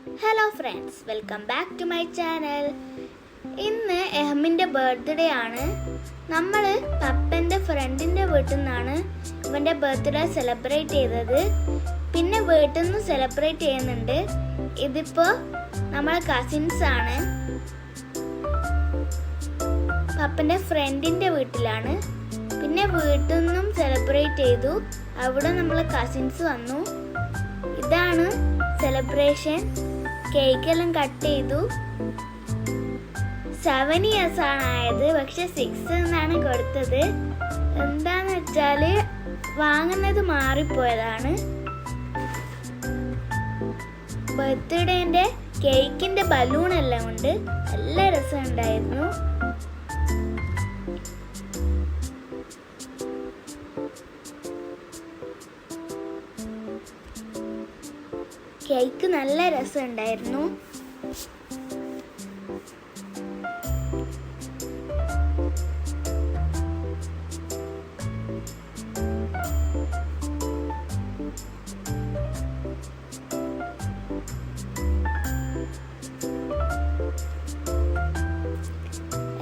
Hello friends, welcome back to my channel. ഇന്ന് എഹമിൻ്റെ birthday ആണ്. നമ്മൾ പപ്പൻ്റെ ഫ്രണ്ടിൻ്റെ വീട്ടിൽ നിന്നാണ് ഇവൻ്റെ ബർത്ത്ഡേ സെലിബ്രേറ്റ് ചെയ്തത്. പിന്നെ വീട്ടിൽ നിന്ന് സെലിബ്രേറ്റ് ചെയ്യുന്നുണ്ട്. ഇതിപ്പോൾ നമ്മളെ കസിൻസ് ആണ്. പപ്പൻ്റെ ഫ്രണ്ടിൻ്റെ വീട്ടിലാണ്. പിന്നെ വീട്ടിൽ നിന്നും സെലിബ്രേറ്റ് ചെയ്തു. അവിടെ നമ്മളെ കസിൻസ് വന്നു. ഇതാണ് സെലിബ്രേഷൻ. കേക്കെല്ലാം കട്ട് ചെയ്തു. 7 years ആണ് ആയത്, പക്ഷെ 6 എന്നാണ് കൊടുത്തത്. എന്താന്ന് വെച്ചാല് വാങ്ങുന്നത് മാറിപ്പോയതാണ്. ബർത്ത്ഡേന്റെ കേക്കിന്റെ ബലൂൺ എല്ലാം ഉണ്ട്. നല്ല രസമുണ്ടായിരുന്നു. കേക്ക് നല്ല രസമുണ്ടായിരുന്നു.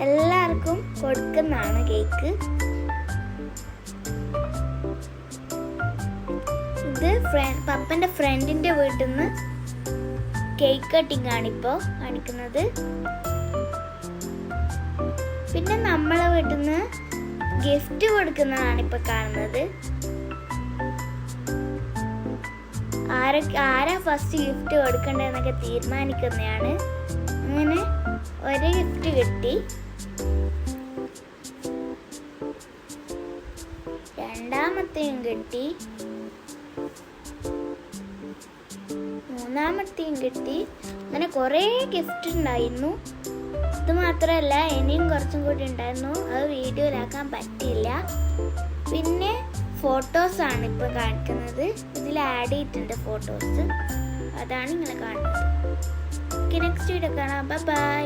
എല്ലാവർക്കും കൊടുക്കുന്നതാണ് കേക്ക്. ഇത് പപ്പൻ്റെ ഫ്രണ്ടിൻ്റെ വീട്ടിൽ നിന്ന് കേക്ക് കട്ടിംഗ് ആണ് ഇപ്പോൾ കാണിക്കുന്നത്. പിന്നെ നമ്മളെ വീട്ടിൽ നിന്ന് ഗിഫ്റ്റ് കൊടുക്കുന്നതാണ് ഇപ്പോൾ കാണുന്നത്. ആരാ ഫസ്റ്റ് ഗിഫ്റ്റ് കൊടുക്കേണ്ടതെന്നൊക്കെ തീരുമാനിക്കുന്നതാണ്. അങ്ങനെ ഒരു ഗിഫ്റ്റ് കിട്ടി. രണ്ടാമത്തെയും കിട്ടി. മൂന്നാമത്തെയും കിട്ടി. അങ്ങനെ കുറേ ഗിഫ്റ്റ് ഉണ്ടായിരുന്നു. ഇത് മാത്രമല്ല, ഇനിയും കുറച്ചും കൂടി ഉണ്ടായിരുന്നു. അത് വീഡിയോയിലാക്കാൻ പറ്റിയില്ല. പിന്നെ ഫോട്ടോസാണ് ഇപ്പോൾ കാണിക്കുന്നത്. ഇതിൽ ആഡ് ചെയ്തിട്ടുണ്ട് ഫോട്ടോസ്. അതാണ് ഇങ്ങനെ കാണുന്നത്. ഓക്കെ, നെക്സ്റ്റ് വീഡിയോ കാണാം. ബൈ.